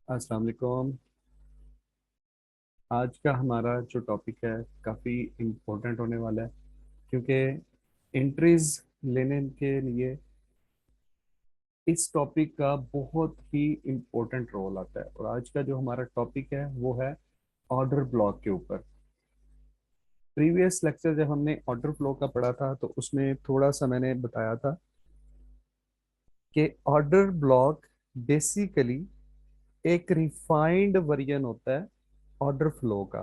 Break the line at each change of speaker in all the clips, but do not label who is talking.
अस्सलाम वालेकुम। आज का हमारा जो टॉपिक है काफ़ी इम्पोर्टेंट होने वाला है, क्योंकि एंट्रीज लेने के लिए इस टॉपिक का बहुत ही इम्पोर्टेंट रोल आता है। और आज का जो हमारा टॉपिक है वो है ऑर्डर ब्लॉक के ऊपर। प्रीवियस लेक्चर जब हमने ऑर्डर फ्लो का पढ़ा था तो उसमें थोड़ा सा मैंने बताया था कि ऑर्डर ब्लॉक बेसिकली एक रिफाइंड वर्जन होता है ऑर्डर फ्लो का।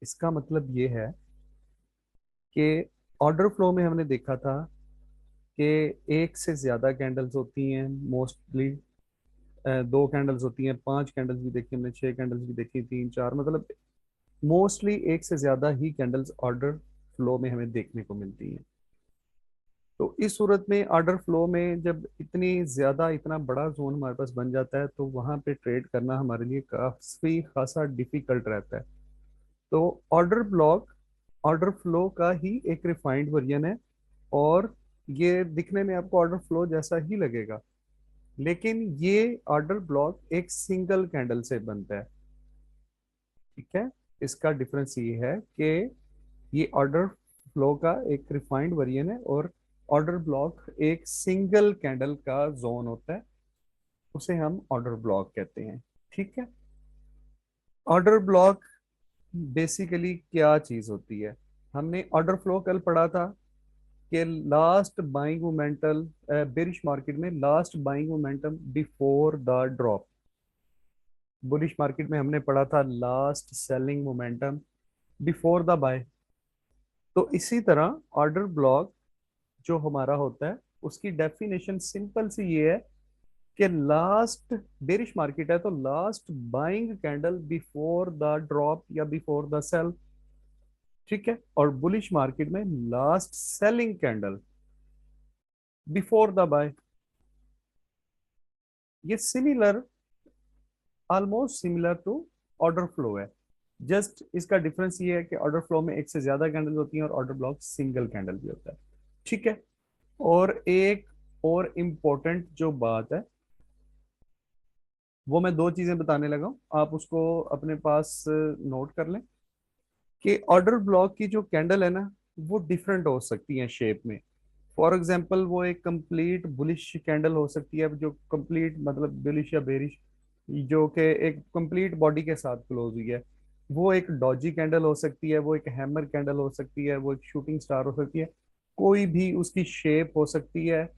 इसका मतलब ये है कि ऑर्डर फ्लो में हमने देखा था कि एक से ज्यादा कैंडल्स होती हैं मोस्टली। दो कैंडल्स होती हैं, पांच कैंडल्स भी देखी हमने, छह कैंडल्स भी देखी, तीन चार, मतलब मोस्टली एक से ज्यादा ही कैंडल्स ऑर्डर फ्लो में हमें देखने को मिलती हैं। तो इस सूरत में ऑर्डर फ्लो में जब इतनी ज्यादा इतना बड़ा जोन हमारे पास बन जाता है तो वहां पे ट्रेड करना हमारे लिए काफी खासा डिफिकल्ट रहता है। तो ऑर्डर ब्लॉक ऑर्डर फ्लो का ही एक रिफाइंड वर्जन है, और ये दिखने में आपको ऑर्डर फ्लो जैसा ही लगेगा, लेकिन ये ऑर्डर ब्लॉक एक सिंगल कैंडल से बनता है। ठीक है, इसका डिफरेंस ये है कि ये ऑर्डर फ्लो का एक रिफाइंड वर्जन है, और ऑर्डर ब्लॉक एक सिंगल कैंडल का जोन होता है, उसे हम ऑर्डर ब्लॉक कहते हैं। ठीक है, ऑर्डर ब्लॉक बेसिकली क्या चीज होती है? हमने ऑर्डर फ्लो कल पढ़ा था कि last buying momentum bearish market में last buying momentum before the drop. Bullish market में हमने पढ़ा था last selling momentum before the buy. तो इसी तरह ऑर्डर ब्लॉक जो हमारा होता है उसकी डेफिनेशन सिंपल सी ये है कि लास्ट बेरिश मार्केट है तो last buying candle before the drop या बिफोर द सेल। ठीक है, और बुलिश मार्केट में last selling candle before the buy. ये similar, almost similar to order flow है। जस्ट इसका डिफरेंस ये है कि ऑर्डर फ्लो में एक से ज्यादा कैंडल होती हैं और ऑर्डर ब्लॉक सिंगल कैंडल भी होता है। ठीक है, और एक और इम्पोर्टेंट जो बात है वो मैं दो चीजें बताने लगा हूं, आप उसको अपने पास नोट कर लें कि ऑर्डर ब्लॉक की जो कैंडल है ना वो डिफरेंट हो सकती है शेप में। फॉर एग्जांपल वो एक कंप्लीट बुलिश कैंडल हो सकती है, जो कंप्लीट मतलब बुलिश या बेरिश, जो कि एक कंप्लीट बॉडी के साथ क्लोज हुई है। वो एक डॉजी कैंडल हो सकती है, वो एक हैमर कैंडल हो सकती है, वो एक शूटिंग स्टार हो सकती है, कोई भी उसकी शेप हो सकती है।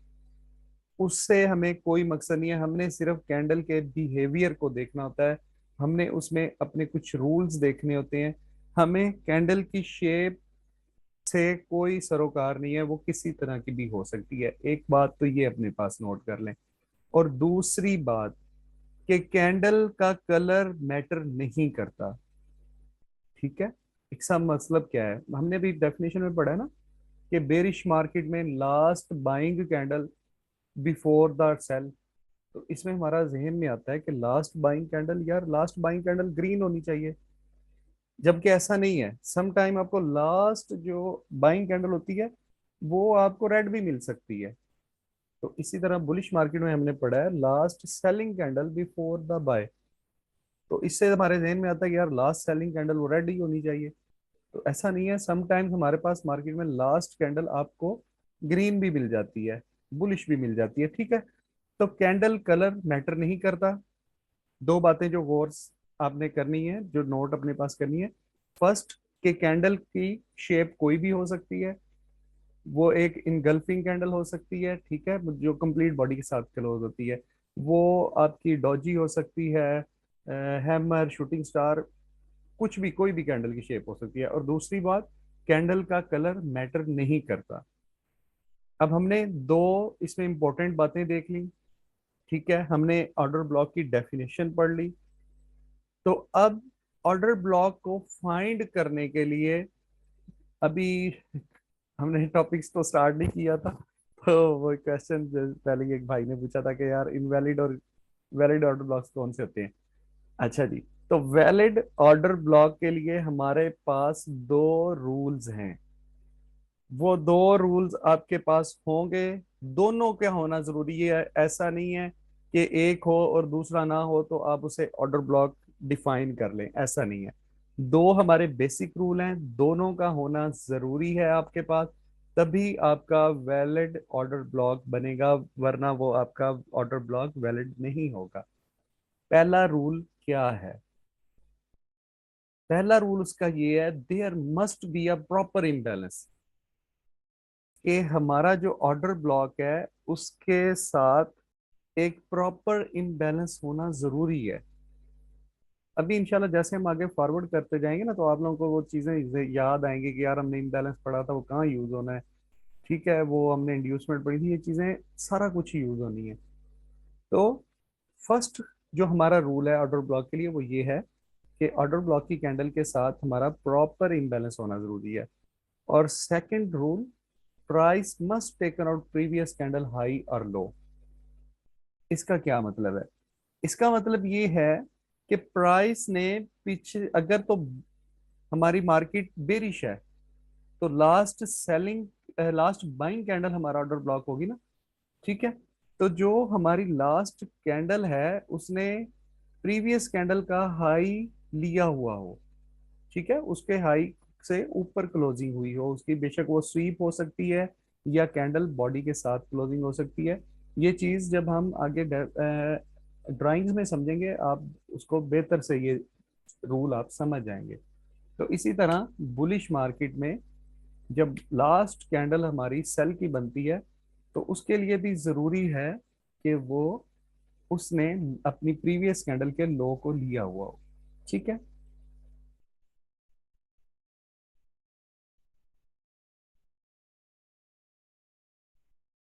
उससे हमें कोई मकसद नहीं है, हमने सिर्फ कैंडल के बिहेवियर को देखना होता है। हमने उसमें अपने कुछ रूल्स देखने होते हैं। हमें कैंडल की शेप से कोई सरोकार नहीं है, वो किसी तरह की भी हो सकती है। एक बात तो ये अपने पास नोट कर लें। और दूसरी बात कि कैंडल का कलर मैटर नहीं करता। ठीक है, इसका मतलब क्या है? हमने भी डेफिनेशन में पढ़ा है ना कि बेरिश मार्केट में last buying candle before the sell. तो इसमें हमारा जहन में आता है कि लास्ट बाइंग कैंडल, यार लास्ट बाइंग कैंडल ग्रीन होनी चाहिए, जबकि ऐसा नहीं है। सम टाइम आपको लास्ट जो बाइंग कैंडल होती है वो आपको रेड भी मिल सकती है। तो इसी तरह बुलिश मार्केट में हमने पढ़ा है last selling candle before the buy. तो इससे हमारे जहन में आता है कि यार लास्ट सेलिंग कैंडल वो रेड ही होनी चाहिए। तो ऐसा नहीं है, समटाइम्स हमारे पास मार्केट में लास्ट कैंडल आपको ग्रीन भी मिल जाती है, बुलिश भी मिल जाती है। ठीक है, तो कैंडल कलर मैटर नहीं करता। दो बातें जो गौर आपने करनी है, जो नोट अपने पास करनी है। फर्स्ट, कि कैंडल की शेप कोई भी हो सकती है। वो एक इनगल्फिंग कैंडल हो सकती है, ठीक है, जो कंप्लीट बॉडी के साथ क्लोज होती है। वो आपकी डॉजी हो सकती है, हैमर, शूटिंग स्टार, कुछ भी, कोई भी कैंडल की शेप हो सकती है। और दूसरी बात, कैंडल का कलर मैटर नहीं करता। अब हमने दो इसमें इंपॉर्टेंट बातें देख ली। ठीक है, हमने ऑर्डर ब्लॉक की डेफिनेशन पढ़ ली। तो अब ऑर्डर ब्लॉक को फाइंड करने के लिए, अभी हमने टॉपिक्स तो स्टार्ट नहीं किया था, तो वो क्वेश्चन पहले एक भाई ने पूछा था कि यार इनवैलिड और वैलिड ऑर्डर ब्लॉक्स कौन से होते हैं। अच्छा जी, तो वैलिड ऑर्डर ब्लॉक के लिए हमारे पास दो रूल्स हैं। वो दो रूल्स आपके पास होंगे, दोनों के होना जरूरी है। ऐसा नहीं है कि एक हो और दूसरा ना हो तो आप उसे ऑर्डर ब्लॉक डिफाइन कर लें, ऐसा नहीं है। दो हमारे बेसिक रूल हैं, दोनों का होना जरूरी है आपके पास, तभी आपका वैलिड ऑर्डर ब्लॉक बनेगा, वरना वो आपका ऑर्डर ब्लॉक वैलिड नहीं होगा। पहला रूल क्या है? पहला रूल उसका ये है, there must be a proper imbalance, कि हमारा जो ऑर्डर ब्लॉक है उसके साथ एक प्रॉपर इम्बैलेंस होना जरूरी है। अभी इंशाल्लाह जैसे हम आगे फॉरवर्ड करते जाएंगे ना, तो आप लोगों को वो चीजें याद आएंगी कि यार हमने इम्बैलेंस पढ़ा था, वो कहाँ यूज होना है। ठीक है, वो हमने इंड्यूसमेंट पढ़ी थी, ये चीजें सारा कुछ ही यूज होनी है। तो फर्स्ट जो हमारा रूल है ऑर्डर ब्लॉक के लिए वो ये है कि ऑर्डर ब्लॉक की कैंडल के साथ हमारा प्रॉपर इम्बैलेंस होना जरूरी है। और second rule, price must taken out previous candle high और लो। इसका क्या मतलब है? इसका मतलब ये है कि प्राइस ने पीछे, अगर तो हमारी मार्केट बेरिश है, तो last selling, last buying candle हमारा ऑर्डर ब्लॉक होगी ना। ठीक है, तो जो हमारी लास्ट कैंडल है उसने प्रीवियस कैंडल का हाई लिया हुआ हो, ठीक है, उसके हाई से ऊपर क्लोजिंग हुई हो उसकी, बेशक वो स्वीप हो सकती है या कैंडल बॉडी के साथ क्लोजिंग हो सकती है। ये चीज जब हम आगे ड्राइंग्स में समझेंगे, आप उसको बेहतर से ये रूल आप समझ जाएंगे। तो इसी तरह बुलिश मार्केट में जब लास्ट कैंडल हमारी सेल की बनती है, तो उसके लिए भी जरूरी है कि वो उसने अपनी प्रीवियस कैंडल के लो को लिया हुआ हो। ठीक है,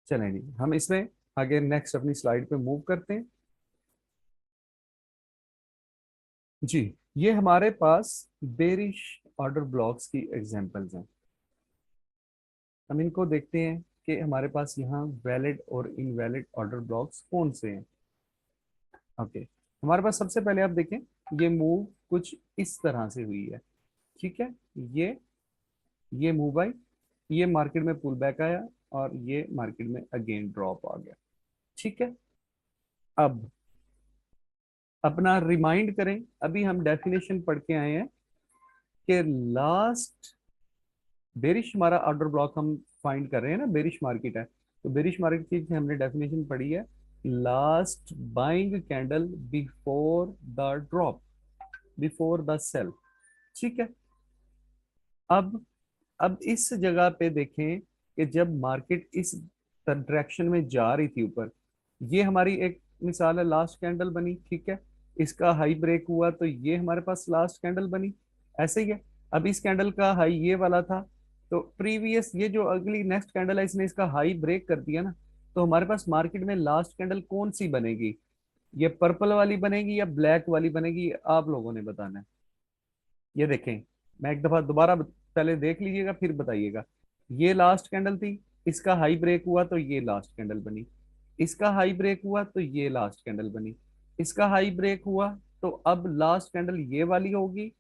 चलें जी, हम इसमें आगे नेक्स्ट अपनी स्लाइड पे मूव करते हैं। जी, ये हमारे पास बेरिश ऑर्डर ब्लॉक्स की एग्जांपल्स हैं। हम इनको देखते हैं कि हमारे पास यहाँ वैलिड और इनवैलिड ऑर्डर ब्लॉक्स कौन से हैं। ओके, हमारे पास सबसे पहले आप देखें, ये मूव कुछ इस तरह से हुई है। ठीक है, ये ये मूव आई, ये मार्केट में पुल बैक आया और ये मार्केट में अगेन ड्रॉप आ गया। ठीक है, अब अपना रिमाइंड करें, अभी हम डेफिनेशन पढ़ के आए हैं कि लास्ट बेरिश हमारा ऑर्डर ब्लॉक हम फाइंड कर रहे हैं ना, बेरिश मार्केट है, तो बेरिश मार्केट की हमने डेफिनेशन पढ़ी है, last buying candle before the drop, before the sell. ठीक है, अब अब इस जगह पे देखें कि जब मार्केट इस डायरेक्शन में जा रही थी ऊपर, ये हमारी एक मिसाल है, लास्ट कैंडल बनी, ठीक है, इसका हाई ब्रेक हुआ तो ये हमारे पास लास्ट कैंडल बनी। ऐसे ही है, अब इस कैंडल का हाई ये वाला था, तो प्रीवियस ये जो अगली नेक्स्ट कैंडल है इसने इसका हाई ब्रेक कर दिया ना, तो हमारे पास मार्केट में लास्ट कैंडल कौन सी बनेगी? ये पर्पल वाली बनेगी या ब्लैक वाली बनेगी, आप लोगों ने बताना है। ये देखें, मैं एक दफा दोबारा पहले देख लीजिएगा फिर बताइएगा। ये लास्ट कैंडल थी, इसका हाई ब्रेक हुआ तो ये लास्ट कैंडल बनी, इसका हाई ब्रेक हुआ तो ये लास्ट कैंडल बनी, इसका हाई ब्रेक हुआ, तो अब लास्ट कैंडल ये वाली होगी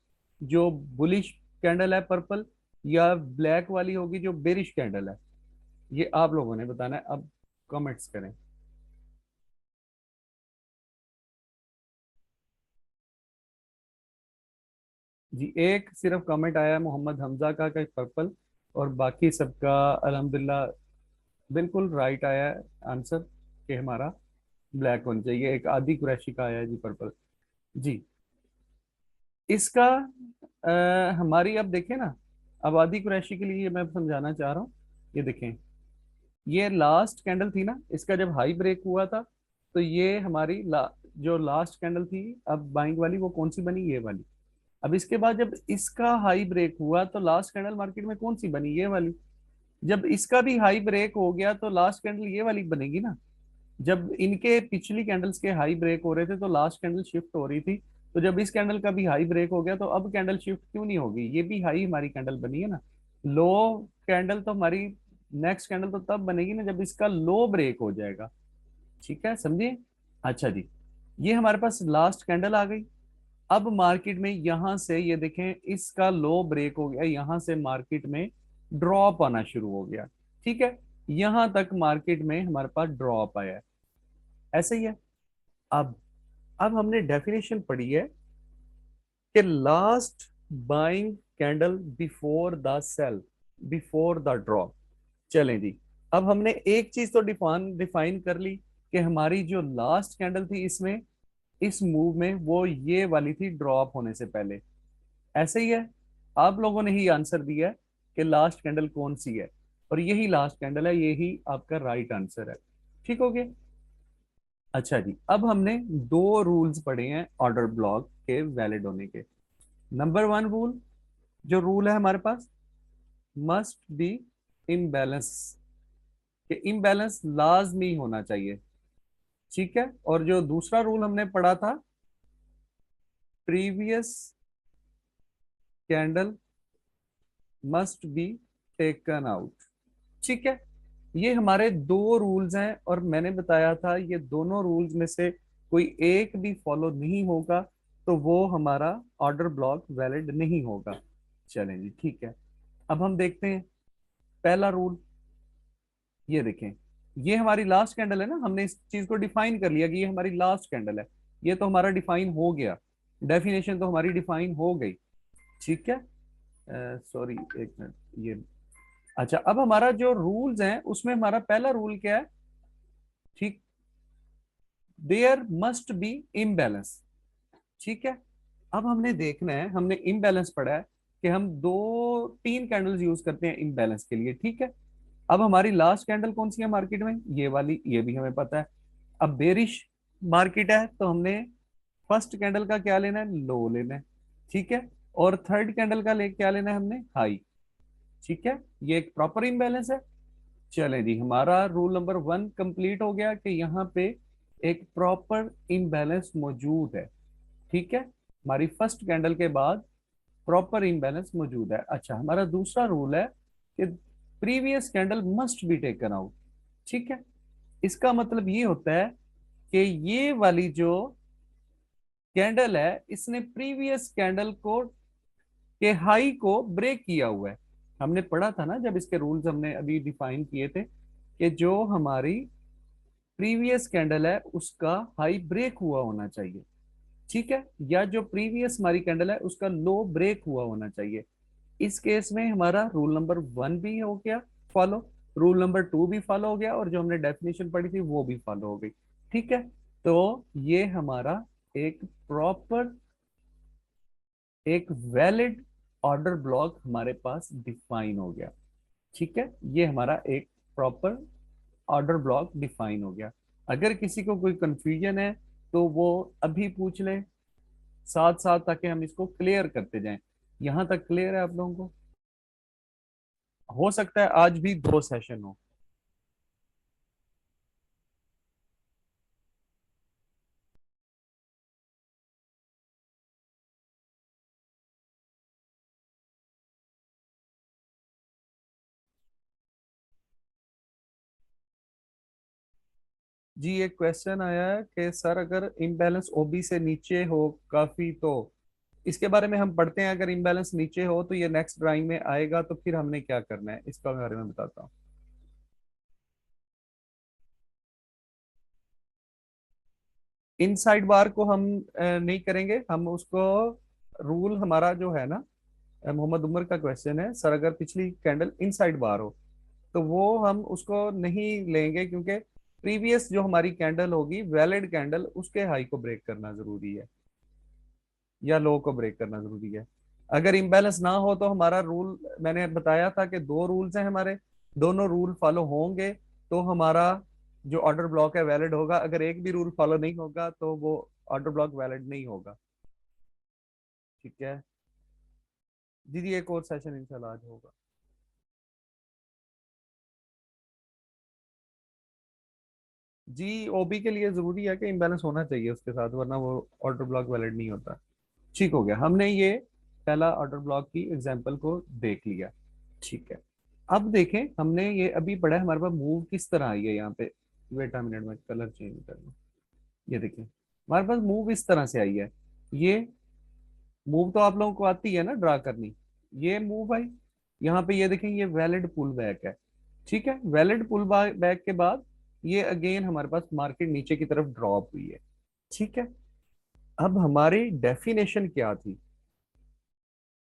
जो बुलिश कैंडल है पर्पल, या ब्लैक वाली होगी जो बेरिश कैंडल है। ये आप लोगों ने बताना है, अब कमेंट्स करें। जी, एक सिर्फ कमेंट आया है मोहम्मद हमजा का पर्पल, और बाकी सबका अल्हम्दुलिल्लाह बिल्कुल राइट आया है आंसर, कि हमारा ब्लैक होना चाहिए। एक आदि कुरैशी का आया है जी पर्पल। जी, इसका हमारी अब देखें ना, अब आदि कुरैशी के लिए मैं समझाना चाह रहा हूँ। ये देखें, ये लास्ट कैंडल थी ना, इसका जब हाई ब्रेक हुआ था, तो ये हमारी जो लास्ट कैंडल थी अब बाइंग वाली, वो कौन सी बनी? ये वाली। अब इसके बाद जब इसका हाई ब्रेक हुआ तो लास्ट कैंडल मार्केट में कौन सी बनी? ये वाली। जब इसका भी हाई ब्रेक हो गया तो लास्ट कैंडल ये वाली बनेगी ना। जब इनके पिछली कैंडल्स के हाई ब्रेक हो रहे थे तो लास्ट कैंडल शिफ्ट हो रही थी, तो जब इस कैंडल का भी हाई ब्रेक हो गया तो अब कैंडल शिफ्ट क्यों नहीं होगी? ये भी हाई हमारी कैंडल बनी है ना। लो कैंडल तो हमारी नेक्स्ट कैंडल तो तब बनेगी ना जब इसका लो ब्रेक हो जाएगा। ठीक है, समझिए। अच्छा जी, ये हमारे पास लास्ट कैंडल आ गई। अब मार्केट में यहां से ये देखें, इसका लो ब्रेक हो गया, यहां से मार्केट में ड्रॉप आना शुरू हो गया। ठीक है, यहां तक मार्केट में हमारे पास ड्रॉप आया है। ऐसे ही है, अब अब हमने डेफिनेशन पढ़ी है कि last buying candle before the sell, before the drop. चलें जी, अब हमने एक चीज तो डिफाइन डिफाइन कर ली कि हमारी जो लास्ट कैंडल थी इसमें, इस मूव में, वो ये वाली थी ड्रॉप होने से पहले। ऐसे ही है, आप लोगों ने ही आंसर दिया है कि लास्ट कैंडल कौन सी है, और यही लास्ट कैंडल है, यही आपका राइट आंसर है। ठीक हो गया। अच्छा जी, अब हमने दो रूल्स पढ़े हैं ऑर्डर ब्लॉक के वैलिड होने के। नंबर वन रूल, जो रूल है हमारे पास, मस्ट बी इम्बैलेंस, कि इम्बैलेंस लाजमी होना चाहिए। ठीक है। और जो दूसरा रूल हमने पढ़ा था, previous candle must be taken out. ठीक है। ये हमारे दो रूल्स हैं, और मैंने बताया था ये दोनों रूल्स में से कोई एक भी फॉलो नहीं होगा तो वो हमारा ऑर्डर ब्लॉक वैलिड नहीं होगा। चलें जी, ठीक है। अब हम देखते हैं पहला रूल। ये देखें, ये हमारी लास्ट कैंडल है ना, हमने इस चीज को डिफाइन कर लिया कि ये हमारी लास्ट कैंडल है। ये तो हमारा डिफाइन हो गया, डेफिनेशन तो हमारी डिफाइन हो गई। ठीक है। सॉरी, एक मिनट, ये अच्छा, अब हमारा जो रूल्स हैं उसमें हमारा पहला रूल क्या है? ठीक, देयर मस्ट बी इम्बैलेंस। ठीक है। अब हमने देखना है, हमने इम्बैलेंस पढ़ा है कि हम दो तीन कैंडल्स यूज करते हैं इम्बैलेंस के लिए। ठीक है। अब हमारी लास्ट कैंडल कौन सी है मार्केट में? ये वाली, ये भी हमें पता है। अब बेरिश मार्केट है तो हमने फर्स्ट कैंडल का क्या लेना है? लो लेना है। ठीक है। और थर्ड कैंडल का ले क्या लेना है हमने? हाई। ठीक है। ये एक प्रॉपर इम्बैलेंस है। चलें जी, हमारा रूल नंबर वन कंप्लीट हो गया कि यहाँ पे एक प्रॉपर इम्बैलेंस मौजूद है। ठीक है। हमारी फर्स्ट कैंडल के बाद प्रॉपर इम्बैलेंस मौजूद है। अच्छा, हमारा दूसरा रूल है कि previous candle must be taken out. ठीक है। इसका मतलब ये होता है कि ये वाली जो कैंडल है इसने प्रीवियस कैंडल को के हाई को ब्रेक किया हुआ है। हमने पढ़ा था ना जब इसके रूल्स हमने अभी डिफाइन किए थे, कि जो हमारी प्रीवियस कैंडल है उसका हाई ब्रेक हुआ होना चाहिए। ठीक है। या जो प्रीवियस हमारी कैंडल है उसका लो ब्रेक हुआ होना चाहिए। इस केस में हमारा रूल नंबर वन भी हो गया फॉलो, रूल नंबर टू भी फॉलो हो गया, और जो हमने डेफिनेशन पढ़ी थी वो भी फॉलो हो गई। ठीक है। तो ये हमारा एक प्रॉपर, एक वैलिड ऑर्डर ब्लॉक हमारे पास डिफाइन हो गया। ठीक है। ये हमारा एक प्रॉपर ऑर्डर ब्लॉक डिफाइन हो गया। अगर किसी को कोई कंफ्यूजन है तो वो अभी पूछ ले साथ साथ, ताकि हम इसको क्लियर करते जाएं। यहां तक क्लियर है आप लोगों को? हो सकता है आज भी दो सेशन हो। जी, एक क्वेश्चन आया है कि सर अगर इम्बैलेंस ओबी से नीचे हो काफी, तो इसके बारे में हम पढ़ते हैं। अगर इम्बैलेंस नीचे हो तो ये नेक्स्ट ड्राइंग में आएगा, तो फिर हमने क्या करना है इसका बारे में बताता हूँ। इनसाइड बार को हम नहीं करेंगे, हम उसको, रूल हमारा जो है ना, मोहम्मद उमर का क्वेश्चन है, सर अगर पिछली कैंडल इनसाइड बार हो तो वो हम उसको नहीं लेंगे, क्योंकि प्रीवियस जो हमारी कैंडल होगी वैलिड कैंडल, उसके हाई को ब्रेक करना जरूरी है या लो को ब्रेक करना जरूरी है। अगर इम्बैलेंस ना हो तो हमारा रूल, मैंने बताया था कि दो रूल्स हैं हमारे, दोनों रूल फॉलो होंगे तो हमारा जो ऑर्डर ब्लॉक है वैलिड होगा। अगर एक भी रूल फॉलो नहीं होगा तो वो ऑर्डर ब्लॉक वैलिड नहीं होगा। ठीक है। दीदी एक और सेशन इंशाल्लाह आज होगा। जी, ओबी के लिए जरूरी है कि इम्बैलेंस होना चाहिए उसके साथ, वरना वो ऑर्डर ब्लॉक वैलिड नहीं होता। ठीक हो गया, हमने ये पहला ऑर्डर ब्लॉक की एग्जांपल को देख लिया। ठीक है। अब देखें, हमने ये अभी पढ़ा है हमारे पास मूव किस तरह आई है यहाँ पे। वेट अ मिनट में कलर चेंज कर लूं। ये देखें, हमारे पास मूव इस तरह से आई है। ये मूव तो आप लोगों को आती है ना ड्रा करनी। ये मूव आई, यहाँ पे ये देखें, ये वैलिड पुल बैक है। ठीक है। वैलिड पुल बैक के बाद ये अगेन हमारे पास मार्केट नीचे की तरफ ड्रॉप हुई है। ठीक है, अब हमारी डेफिनेशन क्या थी?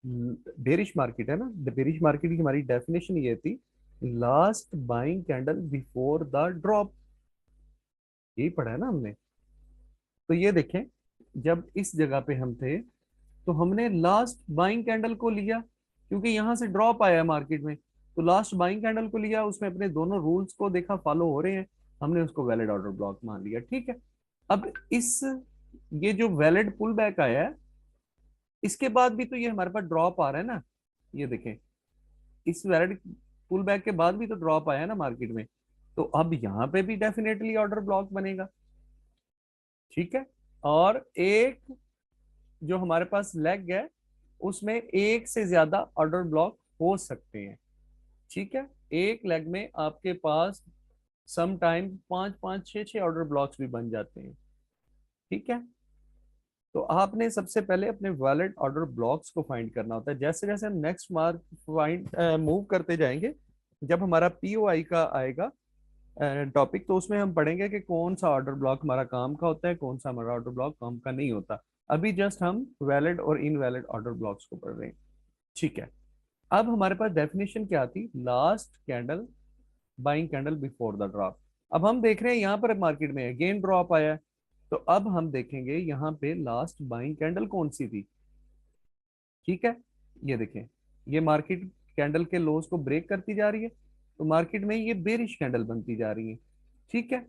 बेरिश मार्केट है ना, बेरिश मार्केट की हमारी डेफिनेशन ये थी, last buying candle before the drop. यही पढ़ा है ना हमने। तो ये देखें, जब इस जगह पे हम थे तो हमने लास्ट बाइंग कैंडल को लिया, क्योंकि यहां से ड्रॉप आया है मार्केट में, तो लास्ट बाइंग कैंडल को लिया, उसमें अपने दोनों रूल्स को देखा फॉलो हो रहे हैं, हमने उसको वैलिड ऑर्डर ब्लॉक मान लिया। ठीक है, अब इस ये जो वैलिड पुल बैक आया है, इसके बाद भी तो ये हमारे पास ड्रॉप आ रहा है ना। ये देखें, इस वैलिड पुल बैक के बाद भी तो ड्रॉप आया है ना मार्केट में, तो अब यहाँ पे भी डेफिनेटली ऑर्डर ब्लॉक बनेगा। ठीक है, और एक जो हमारे पास लेग है, उसमें एक से ज्यादा ऑर्डर ब्लॉक हो सकते हैं। ठीक है, एक लेग में आपके पास सम टाइम पांच पांच छह छह ऑर्डर ब्लॉक्स भी बन जाते हैं। ठीक है, तो आपने सबसे पहले अपने वैलिड ऑर्डर ब्लॉक्स को फाइंड करना होता है। जैसे जैसे हम नेक्स्ट मार्क फाइंड मूव करते जाएंगे, जब हमारा पीओआई का आएगा टॉपिक, तो उसमें हम पढ़ेंगे कि कौन सा ऑर्डर ब्लॉक हमारा काम का होता है, कौन सा हमारा ऑर्डर ब्लॉक काम का नहीं होता। अभी जस्ट हम वैलिड और इनवैलिड ऑर्डर ब्लॉक्स को पढ़ रहे हैं। ठीक है, अब हमारे पास डेफिनेशन क्या थी? Last candle buying candle before the drop. अब हम देख रहे हैं यहाँ पर मार्केट में अगेन ड्रॉप आया है, तो अब हम देखेंगे यहाँ पे लास्ट बाइंग कैंडल कौन सी थी। ठीक है, ये देखें, ये मार्केट कैंडल के लोज को ब्रेक करती जा रही है, तो मार्केट में ये बेरिश कैंडल बनती जा रही है। ठीक है,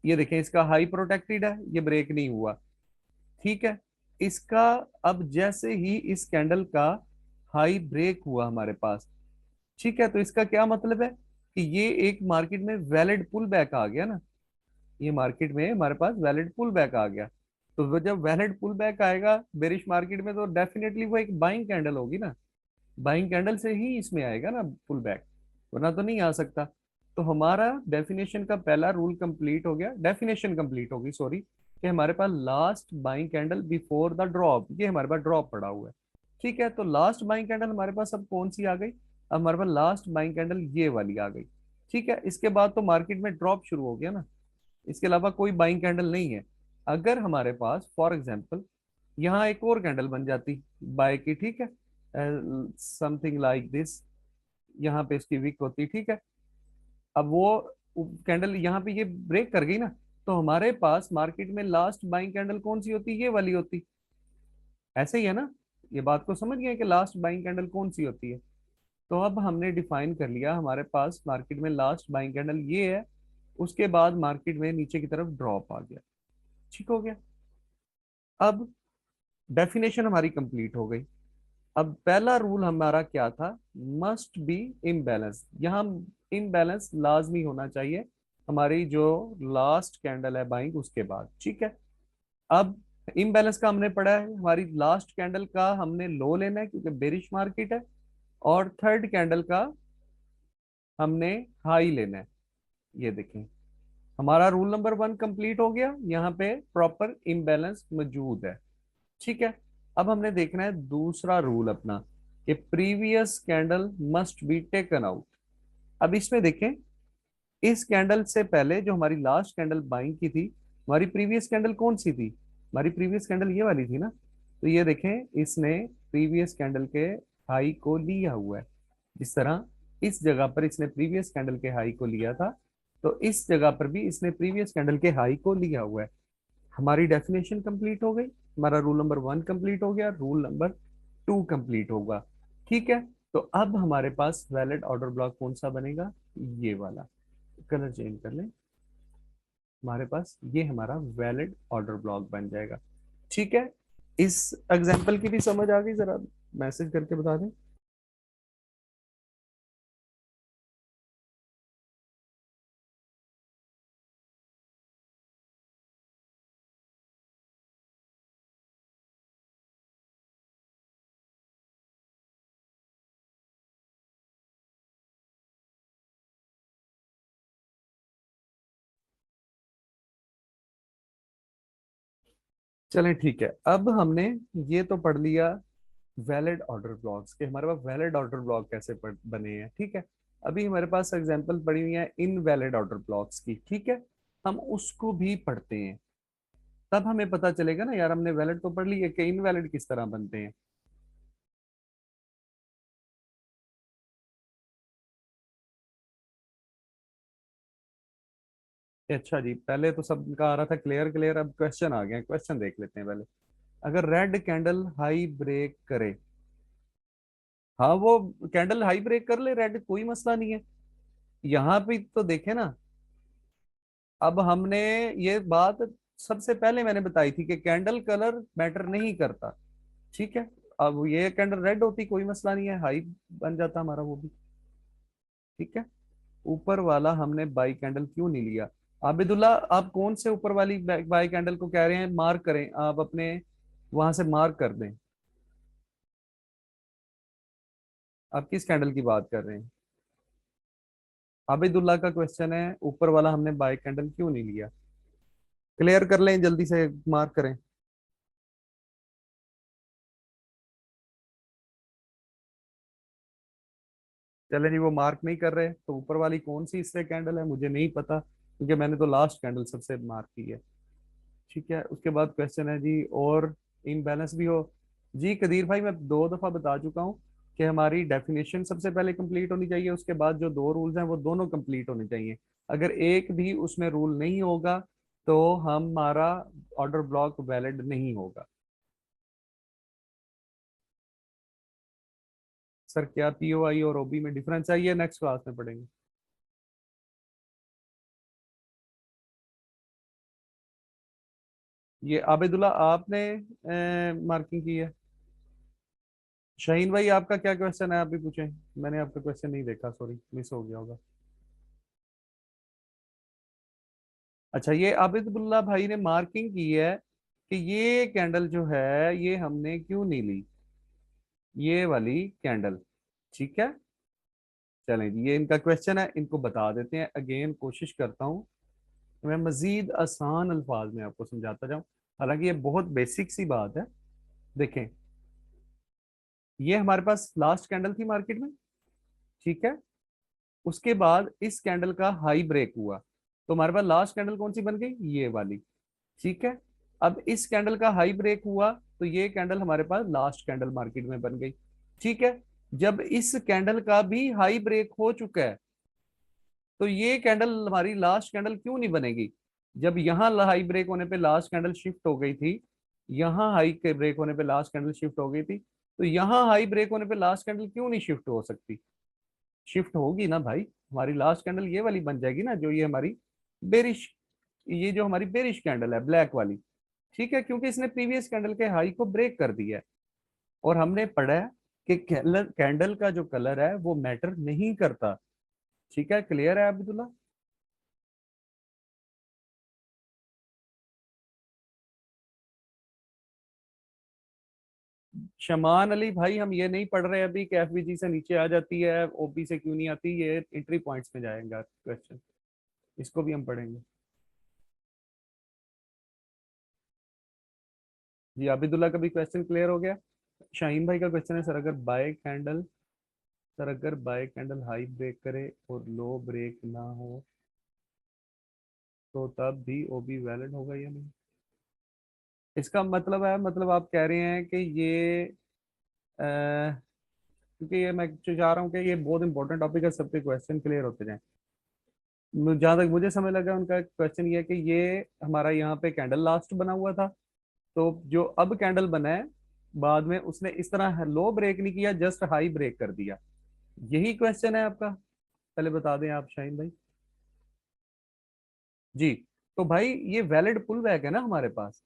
ये देखें, इसका हाई प्रोटेक्टेड है, ये ब्रेक नहीं हुआ। ठीक है, इसका अब जैसे ही इस कैंडल का हाई ब्रेक हुआ हमारे पास, ठीक है, तो इसका क्या मतलब है कि ये एक मार्केट में वैलिड पुल बैक आ गया ना। ये मार्केट में हमारे पास वैलिड पुल बैक आ गया, तो वो जब वैलिड पुल बैक आएगा बेरिश मार्केट में, तो डेफिनेटली वो एक बाइंग कैंडल होगी ना। बाइंग कैंडल से ही इसमें आएगा ना पुल बैक, वरना तो नहीं आ सकता। तो हमारा डेफिनेशन का पहला रूल कंप्लीट हो गया, डेफिनेशन कंप्लीट होगी सॉरी, कि हमारे पास last buying candle before the drop, ये हमारे पास ड्रॉप पड़ा हुआ है। ठीक है, तो लास्ट बाइंग कैंडल हमारे पास अब कौन सी आ गई? अब हमारे पास लास्ट बाइंग कैंडल ये वाली आ गई। ठीक है, इसके बाद तो मार्केट में ड्रॉप शुरू हो गया ना, इसके अलावा कोई बाइंग कैंडल नहीं है। अगर हमारे पास फॉर एग्जांपल यहाँ एक और कैंडल बन जाती बाय की, ठीक है, समथिंग लाइक दिस, यहाँ पे इसकी विक होती, ठीक है, अब वो कैंडल यहाँ पे ये ब्रेक कर गई ना, तो हमारे पास मार्केट में लास्ट बाइंग कैंडल कौन सी होती? ये वाली होती। ऐसे ही है ना, ये बात को समझ गए कि लास्ट बाइंग कैंडल कौन सी होती है। तो अब हमने डिफाइन कर लिया, हमारे पास मार्केट में लास्ट बाइंग कैंडल ये है, उसके बाद मार्केट में नीचे की तरफ ड्रॉप आ गया। ठीक हो गया, अब डेफिनेशन हमारी कंप्लीट हो गई। अब पहला रूल हमारा क्या था? Must be imbalance. यहाँ इम्बैलेंस लाजमी होना चाहिए हमारी जो लास्ट कैंडल है बाइंग उसके बाद। ठीक है, अब इम्बैलेंस का हमने पढ़ा है, हमारी लास्ट कैंडल का हमने लो लेना है क्योंकि बेरिश मार्केट है, और थर्ड कैंडल का हमने हाई लेना है। ये देखें, हमारा रूल नंबर वन कंप्लीट हो गया, यहाँ पे प्रॉपर इम्बैलेंस मौजूद है। ठीक है, अब हमने देखना है दूसरा रूल अपना, कि previous candle must be taken out. अब इसमें देखें, इस कैंडल से पहले जो हमारी लास्ट कैंडल बाइंग की थी, हमारी प्रीवियस कैंडल कौन सी थी? हमारी प्रीवियस कैंडल ये वाली थी ना। तो ये देखें, इसने प्रीवियस कैंडल के हाई को लिया हुआ है। जिस तरह इस जगह पर इसने प्रीवियस कैंडल के हाई को लिया था, तो इस जगह पर भी इसने प्रीवियस कैंडल के हाई को लिया हुआ है। हमारी डेफिनेशन कंप्लीट हो गई, हमारा रूल नंबर वन कंप्लीट हो गया, रूल नंबर टू कंप्लीट होगा। ठीक है, तो अब हमारे पास वैलिड ऑर्डर ब्लॉक कौन सा बनेगा? ये वाला। कलर चेंज कर लें, हमारे पास ये हमारा वैलिड ऑर्डर ब्लॉक बन जाएगा। ठीक है, इस एग्जांपल की भी समझ आ गई? जरा मैसेज करके बता दें। चलें ठीक है, अब हमने ये तो पढ़ लिया वैलिड ऑर्डर ब्लॉक्स के, हमारे पास वैलिड ऑर्डर ब्लॉक कैसे बने हैं। ठीक है, अभी हमारे पास एग्जांपल पड़ी हुई है इनवैलिड ऑर्डर ब्लॉक्स की। ठीक है, हम उसको भी पढ़ते हैं। तब हमें पता चलेगा ना यार, हमने वैलिड तो पढ़ ली है कि इनवैलिड किस तरह बनते हैं। अच्छा जी, पहले तो सबका आ रहा था क्लियर क्लियर, अब क्वेश्चन आ गया, क्वेश्चन देख लेते हैं पहले। अगर रेड कैंडल हाई ब्रेक करे, हाँ वो कैंडल हाई ब्रेक कर ले रेड, कोई मसला नहीं है। यहाँ पे तो देखे ना, अब हमने ये बात सबसे पहले मैंने बताई थी कि कैंडल कलर मैटर नहीं करता। ठीक है, अब ये कैंडल रेड होती कोई मसला नहीं है, हाई बन जाता हमारा वो भी। ठीक है, ऊपर वाला हमने बाई कैंडल क्यों नहीं लिया? आबिदुल्ला, आप कौन से ऊपर वाली बाई कैंडल को कह रहे हैं? मार्क करें आप अपने, वहां से मार्क कर दें। आप किस कैंडल की बात कर रहे हैं? आबिदुल्ला का क्वेश्चन है ऊपर वाला हमने बाई कैंडल क्यों नहीं लिया। क्लियर कर लें जल्दी से, मार्क करें। चले जी, वो मार्क नहीं कर रहे तो ऊपर वाली कौन सी इससे कैंडल है मुझे नहीं पता, क्योंकि मैंने तो लास्ट कैंडल सबसे मार्क की है। ठीक है, उसके बाद क्वेश्चन है जी, और इम्बैलेंस भी हो। जी कदीर भाई, मैं 2 दफा बता चुका हूँ कि हमारी डेफिनेशन सबसे पहले कंप्लीट होनी चाहिए, उसके बाद जो 2 रूल्स हैं वो दोनों कंप्लीट होने चाहिए। अगर एक भी उसमें रूल नहीं होगा तो हमारा ऑर्डर ब्लॉक वैलिड नहीं होगा। सर क्या पीओआई और ओबी में डिफरेंस है, ये नेक्स्ट क्लास में पढ़ेंगे। ये आबिदुल्ला आपने मार्किंग की है। शाहीन भाई आपका क्या क्वेश्चन है, आप भी पूछें। मैंने आपका क्वेश्चन नहीं देखा, सॉरी मिस हो गया होगा। अच्छा, ये आबिदुल्ला भाई ने मार्किंग की है कि ये कैंडल जो है ये हमने क्यों नहीं ली, ये वाली कैंडल। ठीक है, चलें जी, ये इनका क्वेश्चन है, इनको बता देते हैं। अगेन कोशिश करता हूँ मैं मजीद आसान अल्फाज में आपको समझाता जाऊं, हालांकि ये बहुत बेसिक सी बात है। देखें, ये हमारे पास लास्ट कैंडल थी मार्केट में। ठीक है, उसके बाद इस कैंडल का हाई ब्रेक हुआ, तो हमारे पास लास्ट कैंडल कौन सी बन गई, ये वाली। ठीक है, अब इस कैंडल का हाई ब्रेक हुआ तो ये कैंडल हमारे पास लास्ट कैंडल मार्केट में बन गई। ठीक है, जब इस कैंडल का भी हाई ब्रेक हो चुका है तो ये कैंडल हमारी लास्ट कैंडल क्यों नहीं बनेगी? जब यहाँ हाई ब्रेक होने पे लास्ट कैंडल शिफ्ट हो गई थी, यहाँ हाई के ब्रेक होने पे लास्ट कैंडल शिफ्ट हो गई थी, तो यहाँ हाई ब्रेक होने पे लास्ट कैंडल क्यों नहीं शिफ्ट हो सकती? शिफ्ट होगी ना भाई, हमारी लास्ट कैंडल ये वाली बन जाएगी ना, जो ये हमारी बेरिश, ये जो हमारी बेरिश कैंडल है ब्लैक वाली। ठीक है, क्योंकि इसने प्रीवियस कैंडल के हाई को ब्रेक कर दिया है। और हमने पढ़ा है कि कैंडल का जो कलर है वो मैटर नहीं करता। ठीक है, क्लियर है अब्दुल्ला? शमान अली भाई, हम ये नहीं पढ़ रहे अभी कि एफबीजी से नीचे आ जाती है, ओबी से क्यों नहीं आती, ये एंट्री पॉइंट्स में जाएगा क्वेश्चन, इसको भी हम पढ़ेंगे। जी आबिदुल्ला का भी क्वेश्चन क्लियर हो गया। शाहीन भाई का क्वेश्चन है, सर अगर बाय कैंडल, सर अगर बाय कैंडल हाई ब्रेक करे और लो ब्रेक ना हो तो तब भी ओबी वैलिड होगा या नहीं? इसका मतलब है, मतलब आप कह रहे हैं कि ये क्योंकि ये मैं चाह रहा हूँ कि ये बहुत इंपॉर्टेंट टॉपिक है, सबके क्वेश्चन क्लियर होते जाएं। जहां तक मुझे समझ लगा उनका क्वेश्चन ये है कि ये हमारा यहाँ पे कैंडल लास्ट बना हुआ था, तो जो अब कैंडल बना है बाद में उसने इस तरह लो ब्रेक नहीं किया, जस्ट हाई ब्रेक कर दिया। यही क्वेश्चन है आपका? पहले बता दें आप शाहीन भाई। जी, तो भाई ये वैलिड पुल बैक है ना हमारे पास।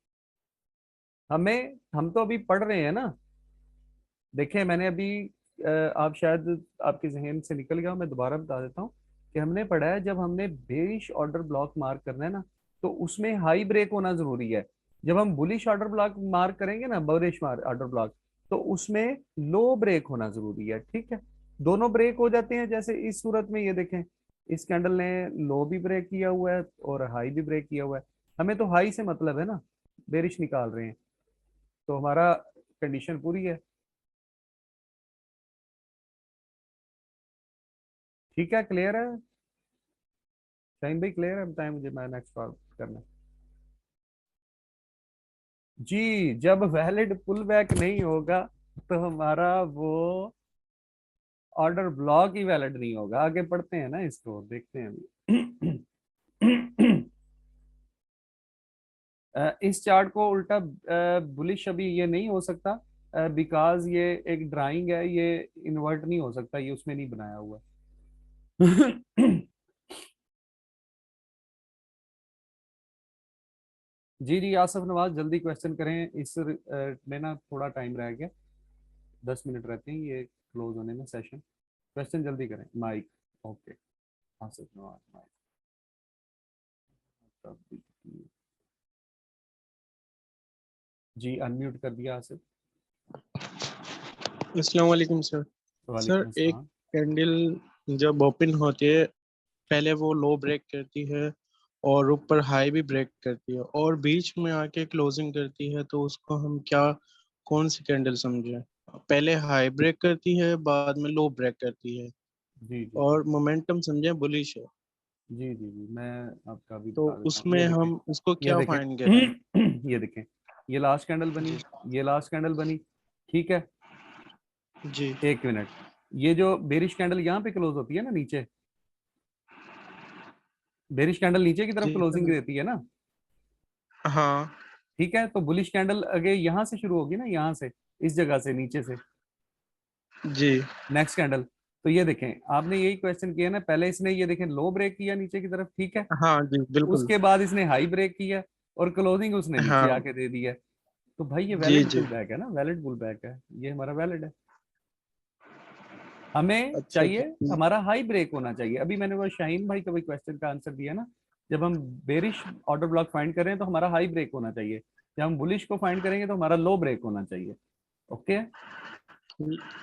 हमें, हम तो अभी पढ़ रहे हैं ना। देखिए मैंने अभी आप शायद आपके जहन से निकल गया, मैं दोबारा बता देता हूँ कि हमने पढ़ा है जब हमने बेरिश ऑर्डर ब्लॉक मार्क करना है ना, तो उसमें हाई ब्रेक होना जरूरी है। जब हम बुलिश ऑर्डर ब्लॉक मार्क करेंगे ना, बुलिश ऑर्डर ब्लॉक, तो उसमें लो ब्रेक होना जरूरी है। ठीक है, दोनों ब्रेक हो जाते हैं, जैसे इस सूरत में ये देखें, इस कैंडल ने लो भी ब्रेक किया हुआ है और हाई भी ब्रेक किया हुआ है। हमें तो हाई से मतलब है ना, बेरिश निकाल रहे हैं, तो हमारा कंडीशन पूरी है। ठीक है, क्लियर है? शाहीन भाई क्लियर है? बताएं मुझे, मैं नेक्स्ट कॉल करना है। जी, जब वैलिड पुल बैक नहीं होगा तो हमारा वो ऑर्डर ब्लॉक ही वैलिड नहीं होगा। आगे पढ़ते हैं ना, इसको देखते हैं अभी। इस चार्ट को उल्टा बुलिश अभी ये नहीं हो सकता, बिकॉज ये एक ड्राइंग है, ये इन्वर्ट नहीं हो सकता, ये उसमें नहीं बनाया हुआ। जी जी, आसफ नवाज जल्दी क्वेश्चन करें, इस में ना थोड़ा टाइम रह गया, 10 मिनट रहते हैं ये क्लोज होने में सेशन। क्वेश्चन जल्दी करें। Mic okay, Asaf Nawaz mic. जी अनम्यूट कर दिया आसिफ।
अस्सलाम वालेकुम सर। सर
वालेकुम
एक
अस्सलाम।
कैंडल जब ओपन होती है, पहले वो लो ब्रेक करती है और ऊपर हाई भी ब्रेक करती है और बीच में आके क्लोजिंग करती है, तो उसको हम क्या, कौन सी कैंडल समझे? पहले हाई ब्रेक करती है, बाद में लो ब्रेक करती है
जी जी जी
और मोमेंटम समझे बुलिश है,
जी जी जी, मैं आपका भी
तो
बता देता हूँ।
उसमें
ये देखें,
हम उसको
ये
क्या
देखें।
फाइंड करें?
ये देखें, ये लास्ट कैंडल बनी,
जी
ये लास्ट कैंडल बनी, ठीक है।
जी
एक मिनट, ये जो बेरिश कैंडल यहाँ पे क्लोज होती है ना नीचे, बेरिश कैंडल नीचे की तरफ
जी
क्लोजिंग
सर।
देती है ना,
हाँ
ठीक है। तो बुलिश कैंडल अगे यहाँ से शुरू होगी ना, यहाँ से, इस जगह से, नीचे से,
जी
नेक्स्ट कैंडल। तो ये देखें, आपने यही क्वेश्चन किया ना, पहले इसने ये देखें लो ब्रेक किया नीचे की तरफ, ठीक है।
हाँ जी बिल्कुल।
उसके बाद इसने हाई ब्रेक किया और क्लोजिंग उसने नीचे
हाँ
आके दे दी है। तो भाई ये
जी
वैलिड
जी।
पुल बैक है ना, वैलिड पुल बैक है, ये हमारा वैलिड है। हमें
अच्छा
चाहिए,
अच्छा।
हमारा हाई ब्रेक होना चाहिए। अभी मैंने वो शाहीन भाई का भी क्वेश्चन का आंसर दिया ना, जब हम बेरिश ऑर्डर ब्लॉक फाइंड करें तो हमारा हाई ब्रेक होना चाहिए, जब हम बुलिश को फाइंड करेंगे तो हमारा लो ब्रेक होना चाहिए। ओके,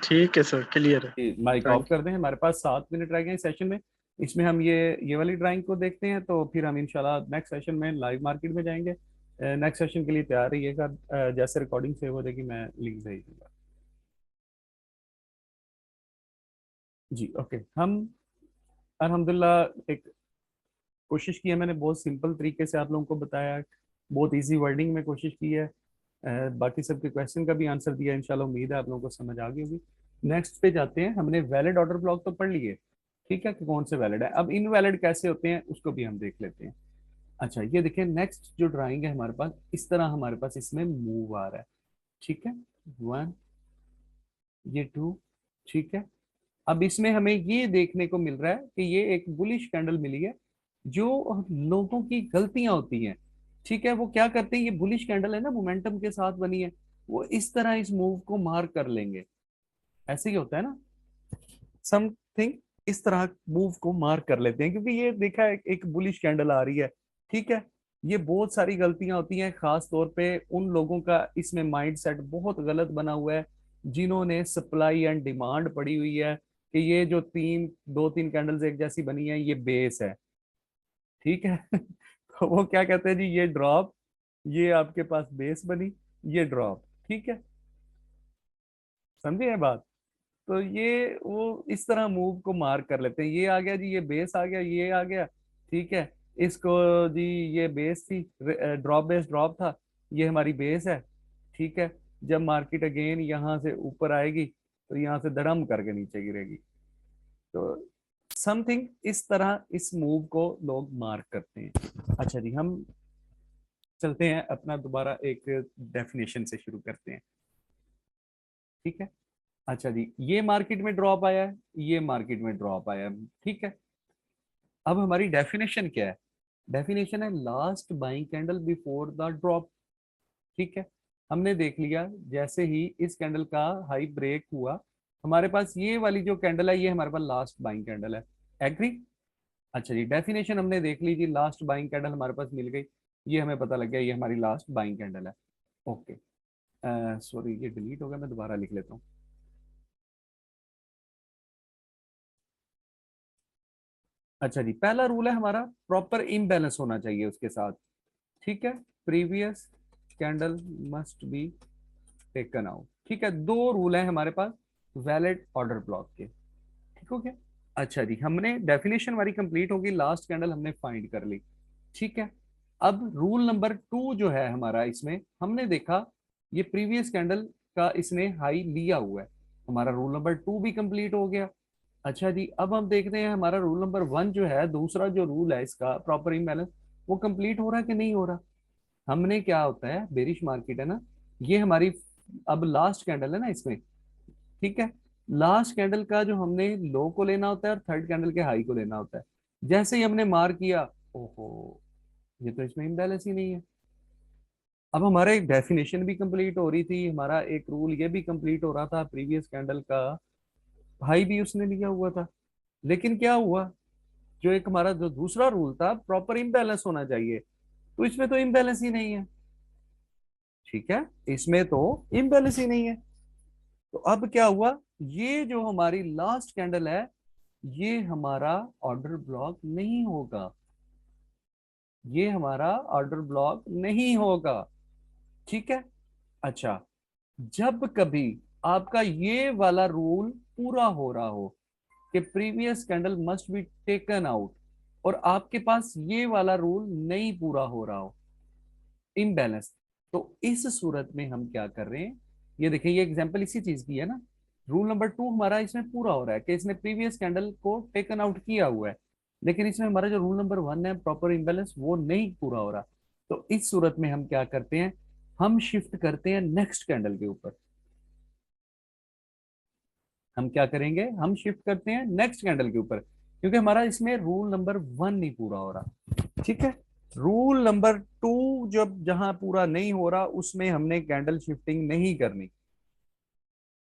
ठीक है सर, क्लियर है।
माइक ऑफ
थैंक
कर दें। हमारे पास 7 मिनट रह गए हैं सेशन में, इसमें हम ये वाली ड्राइंग को देखते हैं, तो फिर हम इंशाल्लाह नेक्स्ट सेशन में लाइव मार्केट में जाएंगे। नेक्स्ट सेशन के लिए तैयार रहिएगा, जैसे रिकॉर्डिंग सेव हो जाएगी मैं लिंक भेज दूंगा। जी ओके, हम अल्हम्दुलिल्लाह एक कोशिश की है, मैंने बहुत सिंपल तरीके से आप लोगों को बताया, बहुत इजी वर्डिंग में कोशिश की है। बाकी सबके क्वेश्चन का भी आंसर दिया, इंशाल्लाह उम्मीद है आप लोगों को समझ आ गई होगी। नेक्स्ट पे जाते हैं, हमने वैलिड ऑर्डर ब्लॉक तो पढ़ लिए, ठीक है, कि कौन से वैलिड है। अब इनवैलिड कैसे होते हैं उसको भी हम देख लेते हैं। अच्छा ये देखिए, नेक्स्ट जो ड्राइंग है हमारे पास, इस तरह हमारे पास इसमें मूव आ रहा है, ठीक है, वन, ये टू, ठीक है। अब इसमें हमें ये देखने को मिल रहा है कि ये एक बुलिश कैंडल मिली है। जो लोगों की गलतियां होती हैं, ठीक है, वो क्या करते हैं, ये बुलिश कैंडल है ना, मोमेंटम के साथ बनी है, वो इस तरह इस मूव को मार्क कर लेंगे। ऐसे ही होता है ना, समथिंग इस तरह मूव को मार्क कर लेते हैं, क्योंकि ये देखा है एक बुलिश कैंडल आ रही है, ठीक है। ये बहुत सारी गलतियां होती हैं, खास तौर पे उन लोगों का इसमें माइंडसेट बहुत गलत बना हुआ है, जिन्होंने सप्लाई एंड डिमांड पड़ी हुई है कि ये जो दो तीन कैंडल्स एक जैसी बनी है ये बेस है, ठीक है। तो वो क्या कहते हैं जी, ये ड्रॉप, ये आपके पास बेस बनी, ये ड्रॉप, ठीक है, समझे ये बात। तो ये वो इस तरह मूव को मार्क कर लेते हैं, ये आ गया जी, ये बेस आ गया, ये आ गया, ठीक है। इसको जी, ये बेस थी, ड्रॉप बेस ड्रॉप था, ये हमारी बेस है, ठीक है। जब मार्केट अगेन यहाँ से ऊपर आएगी तो यहाँ से धड़म करके नीचे गिरेगी। तो समथिंग इस तरह इस मूव को लोग मार्क करते हैं। अच्छा जी, हम चलते हैं अपना दोबारा एक डेफिनेशन से शुरू करते हैं, ठीक है। अच्छा जी, ये मार्केट में ड्रॉप आया है, ये मार्केट में ड्रॉप आया है, ठीक है। अब हमारी डेफिनेशन क्या है, डेफिनेशन है last buying candle before the drop, ठीक है। हमने देख लिया, जैसे ही इस कैंडल का हाई ब्रेक हुआ, हमारे पास ये वाली जो कैंडल है, ये हमारे पास लास्ट बाइंग कैंडल है। एग्री। अच्छा जी, डेफिनेशन हमने देख ली जी, लास्ट बाइंग कैंडल हमारे पास मिल गई, ये हमें पता लग गया ये हमारी लास्ट बाइंग कैंडल है। ओके, सॉरी ये डिलीट हो गया, मैं दोबारा लिख लेता हूँ। अच्छा जी, पहला रूल है हमारा, प्रॉपर इम्बैलेंस होना चाहिए उसके साथ, ठीक है। Previous candle must be taken out, ठीक है। दो रूल हैं हमारे पास वैलिड ऑर्डर ब्लॉक के, ठीक हो गया। अच्छा जी, हमने डेफिनेशन हमारी कंप्लीट होगी, लास्ट कैंडल हमने फाइंड कर ली, ठीक है। अब रूल नंबर 2 जो है हमारा, इसमें हमने देखा ये प्रीवियस कैंडल का इसने हाई लिया हुआ है, हमारा रूल नंबर 2 भी कंप्लीट हो गया। अच्छा जी, अब हम देखते हैं हमारा रूल नंबर 1 जो है, दूसरा जो रूल है इसका प्रॉपर इम्बैलेंस, वो कंप्लीट हो रहा है कि नहीं हो रहा। हमने क्या होता है, बेरिश मार्केट है ना, ये हमारी अब लास्ट कैंडल है ना इसमें, ठीक है। लास्ट कैंडल का जो हमने लो को लेना होता है और थर्ड कैंडल के हाई को लेना होता है। जैसे ही हमने मार किया, ओहो, ये तो इसमें इम्बैलेंस ही नहीं है। अब हमारा एक डेफिनेशन भी कंप्लीट हो रही थी, हमारा एक रूल ये भी कंप्लीट हो रहा था, प्रीवियस कैंडल का हाई भी उसने लिया हुआ था। लेकिन क्या हुआ, जो एक हमारा जो दूसरा रूल था, प्रॉपर इम्बैलेंस होना चाहिए, तो इसमें तो इम्बैलेंस ही नहीं है। ठीक है, इसमें तो इम्बैलेंस ही नहीं है। तो अब क्या हुआ, ये जो हमारी लास्ट कैंडल है, ये हमारा ऑर्डर ब्लॉक नहीं होगा, ये हमारा ऑर्डर ब्लॉक नहीं होगा। ठीक है। अच्छा, जब कभी आपका ये वाला रूल पूरा हो रहा हो कि previous candle must be taken out, और आपके पास ये वाला रूल नहीं पूरा हो रहा हो, इम्बैलेंस, तो इस सूरत में हम क्या कर रहे हैं, ये देखिए ये एग्जांपल इसी चीज की है ना। रूल नंबर 2 हमारा इसमें पूरा हो रहा है कि इसने प्रीवियस कैंडल को टेकन आउट किया हुआ है, लेकिन इसमें हमारा जो रूल नंबर 1 है प्रॉपर इम्बैलेंस, वो नहीं पूरा हो रहा। तो इस सूरत में हम क्या करते हैं, हम शिफ्ट करते हैं नेक्स्ट कैंडल के ऊपर। हम क्या करेंगे, हम शिफ्ट करते हैं नेक्स्ट कैंडल के ऊपर, क्योंकि हमारा इसमें रूल नंबर 1 नहीं पूरा हो रहा। ठीक है। रूल नंबर 2 जब जहां पूरा नहीं हो रहा, उसमें हमने कैंडल शिफ्टिंग नहीं करनी।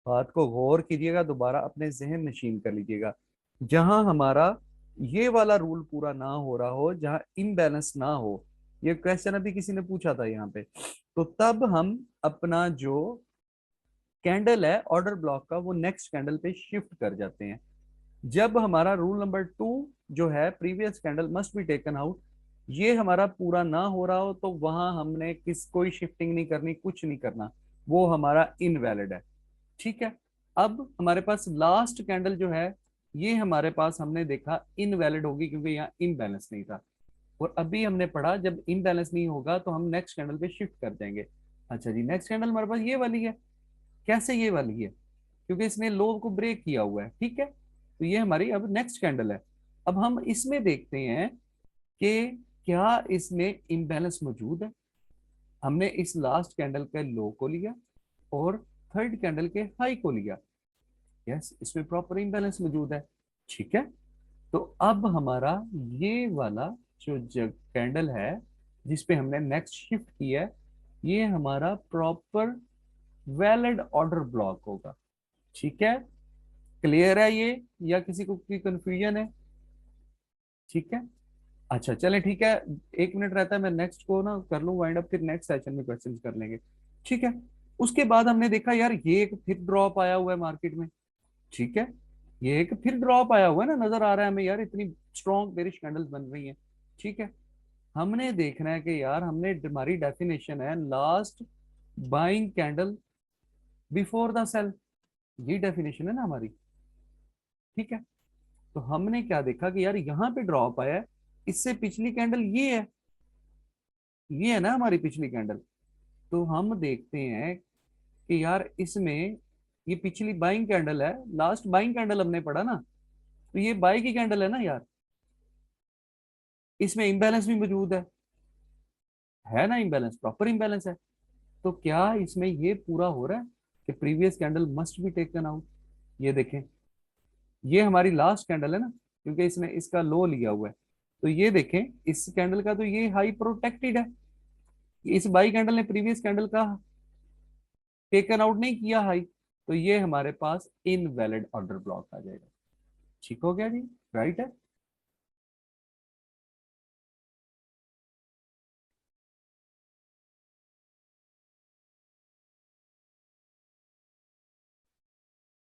बात को गौर कीजिएगा, दोबारा अपने जहन नशीन कर लीजिएगा। जहां हमारा ये वाला रूल पूरा ना हो रहा हो, जहां इम्बैलेंस ना हो, ये क्वेश्चन अभी किसी ने पूछा था यहाँ पे, तो तब हम अपना जो कैंडल है ऑर्डर ब्लॉक का, वो नेक्स्ट कैंडल पे शिफ्ट कर जाते हैं। जब हमारा रूल नंबर 2 जो है previous candle must be taken out, ये हमारा पूरा ना हो रहा हो, तो वहां हमने कोई शिफ्टिंग नहीं करनी, कुछ नहीं करना, वो हमारा इनवैलिड है। ठीक है। अब हमारे पास लास्ट कैंडल जो है, ये हमारे पास हमने देखा इनवैलिड होगी, क्योंकि यहाँ इम्बैलेंस नहीं था। और अभी हमने पढ़ा जब इम्बैलेंस नहीं होगा तो हम नेक्स्ट कैंडल पे शिफ्ट कर देंगे। अच्छा जी, नेक्स्ट कैंडल हमारे पास ये वाली है। कैसे ये वाली है, क्योंकि इसने लो को ब्रेक किया हुआ है। ठीक है, तो ये हमारी अब नेक्स्ट कैंडल है। अब हम इसमें देखते हैं कि क्या इसमें इम्बैलेंस मौजूद है। हमने इस लास्ट कैंडल के लो को लिया और थर्ड कैंडल के हाई को लिया, यस, इसमें प्रॉपर इम्बैलेंस मौजूद है। ठीक है। तो अब हमारा ये वाला जो कैंडल है जिसपे हमने नेक्स्ट शिफ्ट किया है, ये हमारा प्रॉपर वैलिड ऑर्डर ब्लॉक होगा। ठीक है, क्लियर है ये, या किसी को कोई कंफ्यूजन है। ठीक है। अच्छा चलें, ठीक है, 1 मिनट रहता है, मैं नेक्स्ट को ना कर लूँ वाइंड अप, फिर नेक्स्ट सेशन में क्वेश्चंस कर लेंगे। ठीक है। उसके बाद हमने देखा यार, ये एक फिर ड्रॉप आया हुआ है मार्केट में। ठीक है, ये एक फिर ड्रॉप आया हुआ है ना, नजर आ रहा है हमें यार, इतनी स्ट्रॉन्ग बेरिश कैंडल्स बन रही हैं। ठीक है, हमने देखना है कि यार, हमने हमारी डेफिनेशन है last buying candle before the sell, ये डेफिनेशन है ना हमारी। ठीक है, तो हमने क्या देखा कि यार यहाँ पे ड्रॉप आया है, इससे पिछली कैंडल ये है ना हमारी पिछली कैंडल। तो हम देखते हैं कि यार इसमें ये पिछली बाइंग कैंडल है, लास्ट बाइंग कैंडल हमने पढ़ा ना, तो ये बाई की कैंडल है ना यार, इसमें इम्बैलेंस भी मौजूद है ना, इम्बैलेंस, प्रॉपर इम्बैलेंस है। तो क्या इसमें ये पूरा हो रहा है कि previous candle must be taken out. ये देखें, ये हमारी लास्ट कैंडल है ना, क्योंकि इसने इसका लो लिया हुआ है। तो ये देखें, इस कैंडल का तो ये हाई प्रोटेक्टेड है, इस बाई कैंडल ने प्रीवियस कैंडल का टेकन आउट नहीं किया हाई, तो ये हमारे पास इनवैलिड ऑर्डर ब्लॉक आ जाएगा। ठीक हो गया जी, राइट है।